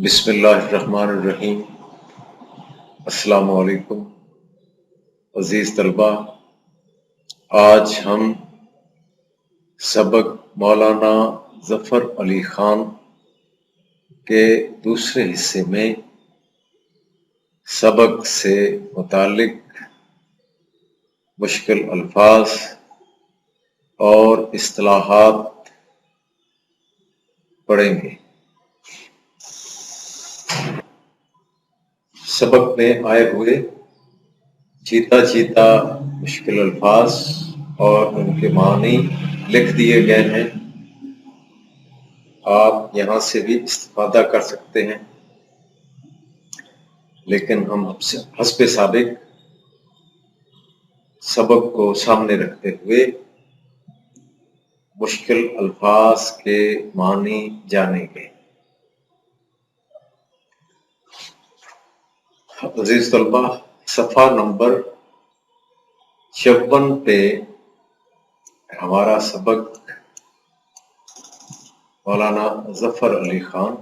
بسم اللہ الرحمن الرحیم۔ السلام علیکم عزیز طلبہ، آج ہم سبق مولانا ظفر علی خان کے دوسرے حصے میں سبق سے متعلق مشکل الفاظ اور اصطلاحات پڑھیں گے۔ سبق میں آئے ہوئے چیتا مشکل الفاظ اور ان کے معنی لکھ دیے گئے ہیں، آپ یہاں سے بھی استفادہ کر سکتے ہیں، لیکن ہم حسب سابق سبق کو سامنے رکھتے ہوئے مشکل الفاظ کے معنی جانیں گے۔ عزیز طلبہ، صفحہ نمبر 56 پہ ہمارا سبق مولانا ظفر علی خان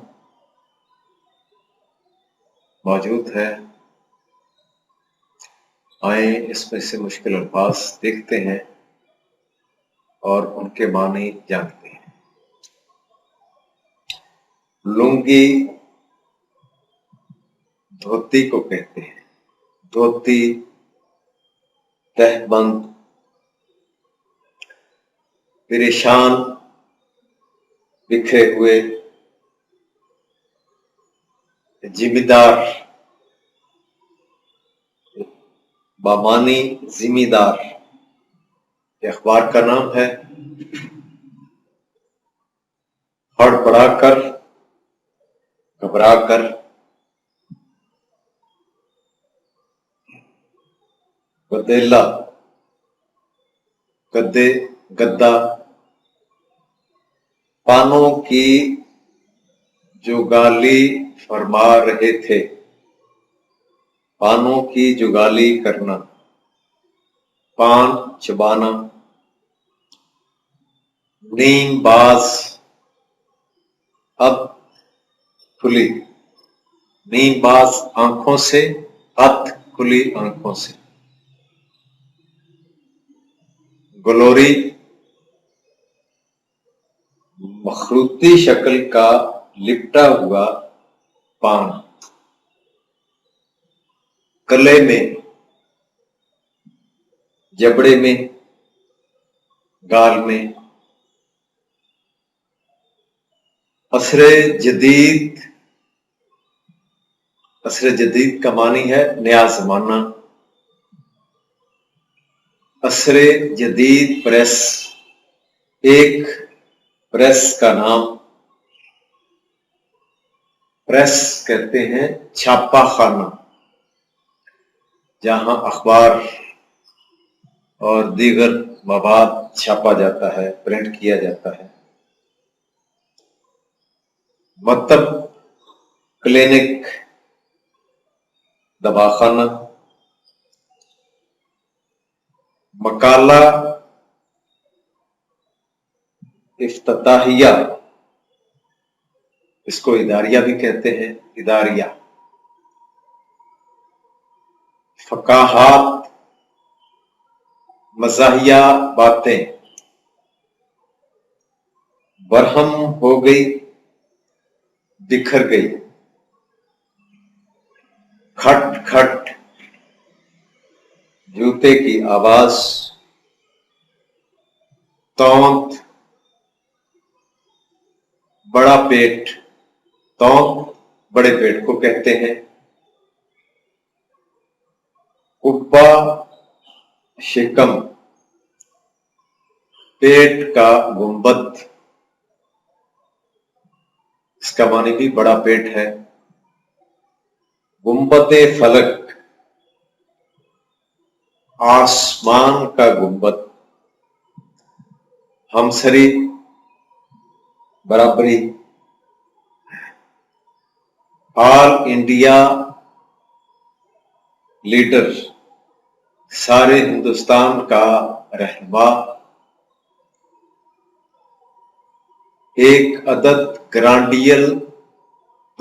موجود ہے۔ آئیں اس میں سے مشکل الفاظ دیکھتے ہیں اور ان کے معنی جانتے ہیں۔ لنگی دھوتی کو کہتے ہیں، دھوتی تہ بند، پریشان، بکھرے ہوئے، ذمہ دار، بامانی ذمہ دار، یہ اخبار کا نام ہے۔ ہڑبڑا کر، گھبرا کر، گدیلا، گدے، گدا، پانوں کی جگالی فرما رہے تھے، پانوں کی جگالی کرنا، پان چبانا۔ نیم باز، اب کھلی، نیم باز آنکھوں سے، ات کھلی آنکھوں سے۔ گلوری، مخروطی شکل کا لپٹا ہوا پان۔ گلے میں، جبڑے میں، گال میں۔ عصر جدید، عصر جدید کا معنی ہے نیا زمانہ۔ عصر جدید پریس، ایک پریس کا نام۔ پریس کہتے ہیں چھاپا خانہ، جہاں اخبار اور دیگر مواد چھاپا جاتا ہے، پرنٹ کیا جاتا ہے۔ مکتب، کلینک، دواخانہ۔ مقالہ افتتاحیہ، اس کو اداریہ بھی کہتے ہیں، اداریہ۔ فقاہات، مزاحیہ باتیں۔ برہم ہو گئی، بکھر گئی۔ کھٹ کھٹ، جوتے کی آواز۔ توند، بڑا پیٹ، توند بڑے پیٹ کو کہتے ہیں۔ قبہ شکم، پیٹ کا گنبد، اس کا معنی بھی بڑا پیٹ ہے۔ گنبد فلک، آسمان کا گنبد۔ ہمسری، برابری۔ آل انڈیا لیڈر، سارے ہندوستان کا رہنما۔ ایک عدد گرانڈیل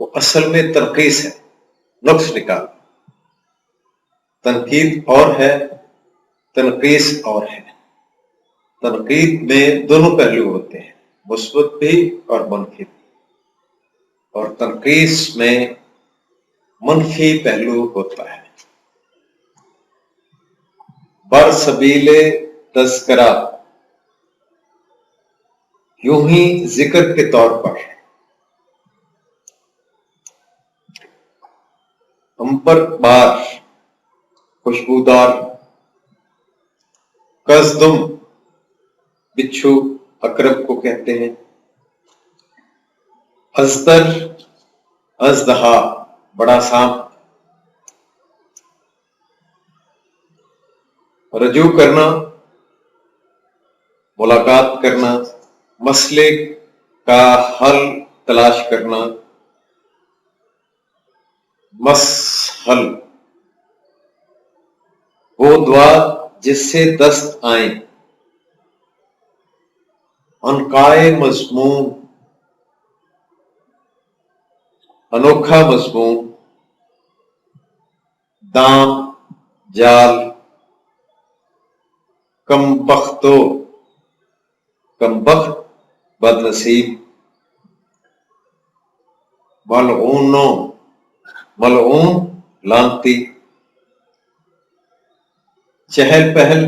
وہ اصل میں تنقیص ہے، نقص نکال۔ تنقید اور ہے، تنقیص اور ہے۔ تنقید میں دونوں پہلو ہوتے ہیں، مثبت بھی اور منفی بھی، اور تنقیص میں منفی پہلو ہوتا ہے۔ برسبیل تذکرہ، یوں ہی ذکر کے طور پر، عنبر بار خوشبودار، کزدم بچھو عقرب کو کہتے ہیں، ازدر اژدہا بڑا سانپ، رجوع کرنا ملاقات کرنا، مسئلے کا حل تلاش کرنا، مسحل وہ دعا جس سے دست آئیں، عنقائے مضمون انوکھا مضمون، دام جال، کم بختو کم بخت بد نصیب، ملعونو ملعون لانتی، چہل پہل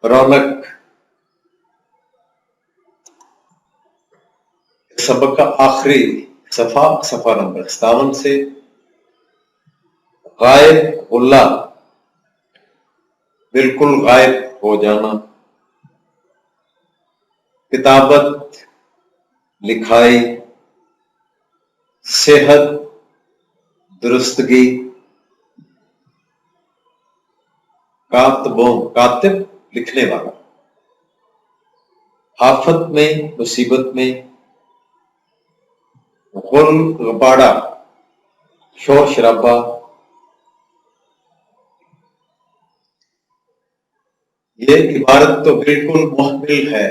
رونق۔ سبق کا آخری صفحہ نمبر 57 سے، غائب غلہ بالکل غائب ہو جانا، کتابت لکھائی، صحت درستگی، کاتب لکھنے والا، آفت میں مصیبت میں، غل غبارہ شور شرابہ، یہ عبارت تو بالکل محمل ہے،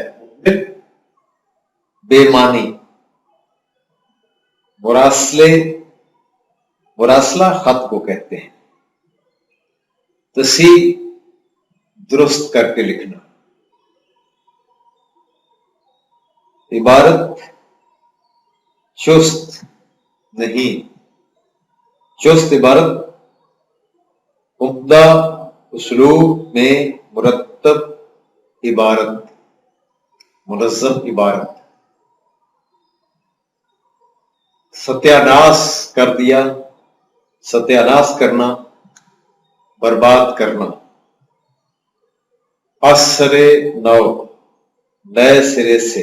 بے معنی۔ مراسلہ خط کو کہتے ہیں، تصحیح درست کر کے لکھنا۔ عبارت چست نہیں، چست عبارت عمدہ اسلوب میں مرتب عبارت، منظم عبارت۔ ستیاناس کر دیا، ستیاناس کرنا، برباد کرنا۔ اثر نو نئے سرے سے،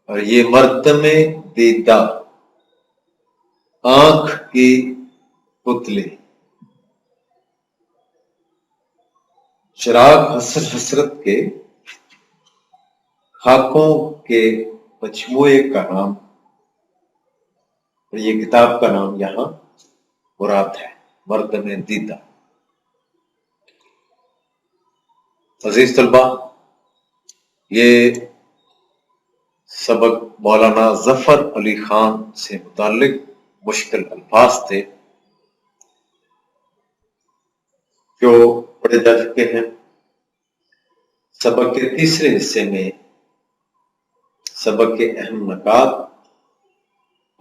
اور یہ مردم دیدہ آنکھ کی پتلی، چراغ حسرت کے خاکوں کے مجموعے کا نام، اور یہ کتاب کا نام یہاں مراد ہے، مردم دیدہ۔ عزیز طلبہ، یہ سبق مولانا ظفر علی خان سے متعلق مشکل الفاظ تھے جو پڑھے جا چکے ہیں۔ سبق کے تیسرے حصے میں سبق کے اہم نکات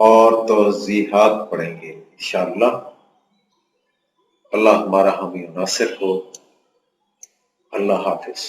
اور توضیحات پڑھیں گے انشاءاللہ۔ اللہ ہمارا حامی و ناصر ہو۔ اللہ حافظ۔